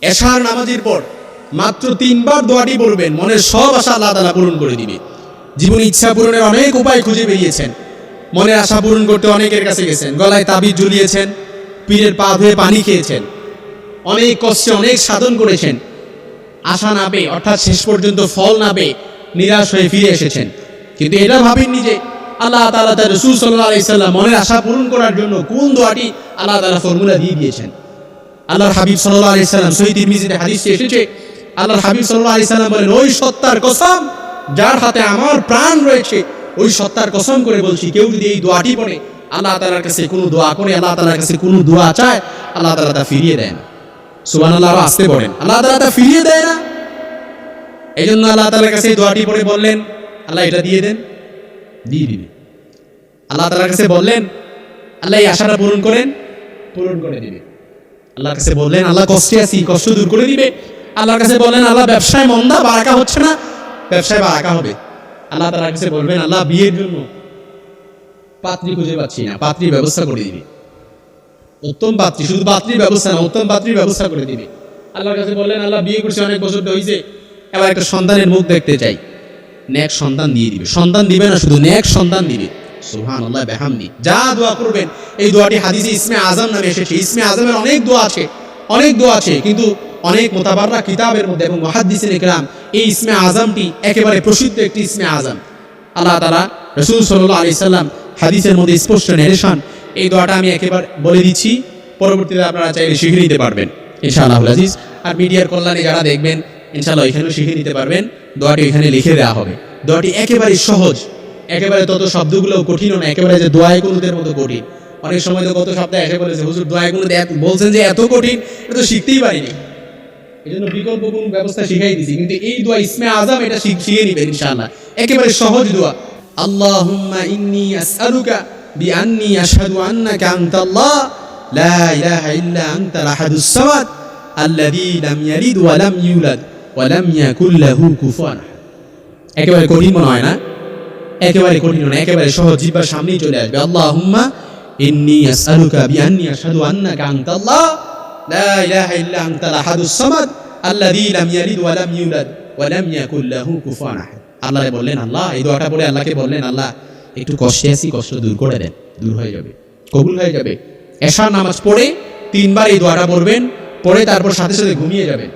এশার নামাজের পর মাত্র 3 বার দোয়াটি পড়বেন, মনের সব আশা আল্লাহ তাআলা পূরণ করে দিবে। জীবন ইচ্ছা পূরণের অনেক উপায় খুঁজে বেরিয়েছেন, মনের আশা পূরণ করতে অনেকের কাছে গেছেন, গলায় তাবিজ ঝুলিয়েছেন, পীরের পা ধুয়ে পানি খেয়েছেন, অনেক কষ্টে অনেক সাধন করেছেন, আশা না পেয়ে অর্থাৎ শেষ পর্যন্ত ফল না পেয়ে নিরাশ হয়ে ফিরে এসেছেন। কিন্তু এটা ভাবেননি যে আল্লাহ তাআলা তার রাসূল সাল্লাল্লাহু আলাইহি সাল্লাম মনের আশা পূরণ করার জন্য কোন দোয়াটি আল্লাহ তাআলা ফর্মুলা দিয়ে দিয়েছেন। আল্লাহর হাবিব সাল্লাল্লাহু আলাইহি সাল্লাম সহিহ তিরমিজিতে হাদিসে এসেছে, আল্লাহর হাবিব সাল্লাল্লাহু আলাইহি সাল্লাম বলেন, ওই সত্তার কসম যার হাতে আমার প্রাণ রয়েছে, ওই সত্তার কসম করে বলছি, কেউ যদি এই দোয়াটি পড়ে আল্লাহ তাআলার কাছে কোনো দোয়া করে, আল্লাহ তাআলার কাছে কোনো দোয়া চায়, আল্লাহ তাআলা তা ফিরিয়ে দেয় না। সুবহানাল্লাহ, আরো আসতে পড়েন, আল্লাহ তাআলা তা ফিরিয়ে দেয় না। এই জন্য আল্লাহ তাআলার কাছে এই দোয়াটি পড়ে বললেন, আল্লাহ এটা দিয়ে দেন, দিয়ে দিবে। আল্লাহ তাআলার কাছে বললেন, আল্লাহ এই আশাটা পূরণ করেন, পূরণ করে দিবে। আল্লাহর কাছে বললেন, আল্লাহ কষ্টে আছি, কষ্ট দূর করে দিবে। আল্লাহর কাছে বললেন, আল্লাহ ব্যবসায় মন্দা, বারাকা হচ্ছে না, ব্যবসায় বারাকা হবে। আল্লাহ তাআলার কাছে বলবেন, আল্লাহ বিয়ের জন্য পাত্রী খুঁজে পাচ্ছি না, পাত্রীর ব্যবস্থা করে দিবে। উত্তম পাত্রী, শুধু পাত্রীর ব্যবস্থা না, উত্তম পাত্রীর ব্যবস্থা করে দিবে। আল্লাহর কাছে বললেন, আল্লাহ বিয়ে করছি অনেক বছর হয়েছে, এবার একটা সন্তানের মুখ দেখতে চাই, নেক সন্তান দিয়ে দিবে। সন্তান দিবে না, শুধু নেক সন্তান দিবে। সুবহানাল্লাহ বিহামদি। যা দোয়া করবেন, এই দোয়াটি হাদিসে ইসমে আজম নামে এসেছে। ইসমে আজমের অনেক দোয়া আছে, অনেক দোয়া আছে, কিন্তু অনেক মুতাবাররা কিতাবের মধ্যে এবং মুহাদ্দিসিনে কেরাম এই ইসমে আজমটি একেবারে প্রসিদ্ধ একটি ইসমে আজম। আল্লাহ তাআলা রাসূল সাল্লাল্লাহু আলাইহি সাল্লাম হাদিসের মধ্যে স্পষ্ট নির্দেশন। এই দোয়াটা আমি একেবারে বলে দিচ্ছি, পরবর্তীতে আপনারা চাইলে শিখে নিতে পারবেন ইনশাআল্লাহুল আজিজ। আর মিডিয়ার কল্যাণে যারা দেখবেন, ইনশাআল্লাহ এখানেও শিখে নিতে পারবেন। দোয়াটি এখানে লিখে দেওয়া হবে। দোয়াটি একেবারে সহজ, একেবারে তত শব্দগুলো কঠিনও না, একেবারে যে দোয়ায়ে কুনুতের মতো কঠিন। অনেক সময় তো কত শব্দ এসে বলেছে, হুজুর দোয়ায়ে কুনুত বলছেন যে এত কঠিন, এটা তো শিখতেই পারিনি, এই জন্য বিকল্প কোন ব্যবস্থা শিখাই দিছি। কিন্তু এই দোয়া ইসমে আজম, এটা শিখে নিবেন ইনশাআল্লাহ। একেবারে সহজ দোয়া। আল্লাহুম্মা ইন্নী আসআলুকা বিআন্নী আশহাদু আন্নাকা আনতাল্লাহ লা ইলাহা ইল্লা আনতাল আহাদুস সামাদ আল্লাযী লাম ইয়ালিদ ওয়া লাম ইউলাদ ওয়া লাম ইয়াকুল লাহু কুফুয়ান আহাদ। একেবারে কঠিন মনে হয় না, একেবারে কঠিন না, একেবারে সহজ, জিহ্বার সামনেই চলে আসবে। আল্লাহুম্মা ইন্নী আসআলুকা বিআন্নী আশহাদু আন্নাকা আনতাল্লাহ লা ইলাহা ইল্লা আনতাল আহাদুস সামাদ আল্লাযী লাম ইয়ালিদ ওয়া লাম ইউলাদ ওয়া লাম ইয়াকুল লাহু কুফুয়ান আহাদ। আল্লাহ বললেন, আল্লাহ এই দোয়াটা পড়ে আল্লাহকে বললেন, আল্লাহ একটু কষ্টে আছি, কষ্ট দূর করে দেন, দূর হয়ে যাবে, কবুল হয়ে যাবে। এশার নামাজ পড়ে 3 বার এই দোয়াটা পড়বেন, পড়ে তারপর সাথে সাথে ঘুমিয়ে যাবেন।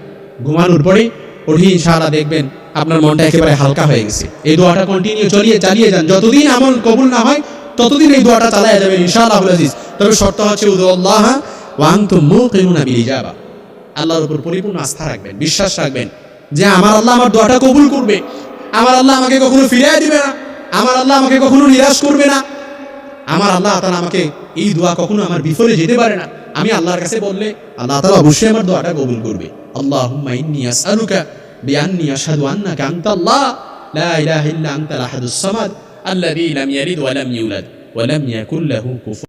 ঘুমানোর পরে উঠে ইনশাআল্লাহ দেখবেন আপনার মনটা একেবারে হালকা হয়ে গেছে। এই দোয়াটা কন্টিনিউ চালিয়ে যান, যতদিন আমল কবুল না হয় ততদিন এই দোয়াটা চালিয়ে যাবেন ইনশাআল্লাহুল আজিজ। তবে শর্ত হচ্ছে উদুল্লাহ ওয়া আনতুম মুকিনুনা বিল ইজাবা, আল্লাহর উপর পরিপূর্ণ আস্থা রাখবেন, বিশ্বাস রাখবেন যে আমার আল্লাহ আমার দোয়াটা কবুল করবে, আমার আল্লাহ আমাকে কখনো ফিরিয়ে দিবে না, আমার আল্লাহ আমাকে কখনো নিরাশ করবে না, আমার আল্লাহ তাআলা আমাকে এই দোয়া কখনো আমার বিফলে যেতে পারে না। আমি আল্লাহর কাছে বললে আল্লাহ তাআলা অবশ্যই আমার দোয়াটা কবুল করবে। আল্লাহুম্মা ইন্নী আসআলুকা বিআন্নী আশহাদু আন্নাকা আনতাল্লাহ লা ইলাহা ইল্লা আনতাল আহাদুস সামাদ আল্লাযী লাম ইয়ালিদ ওয়া লাম ইউলাদ ওয়া লাম ইয়াকুল লাহু কুফুয়ান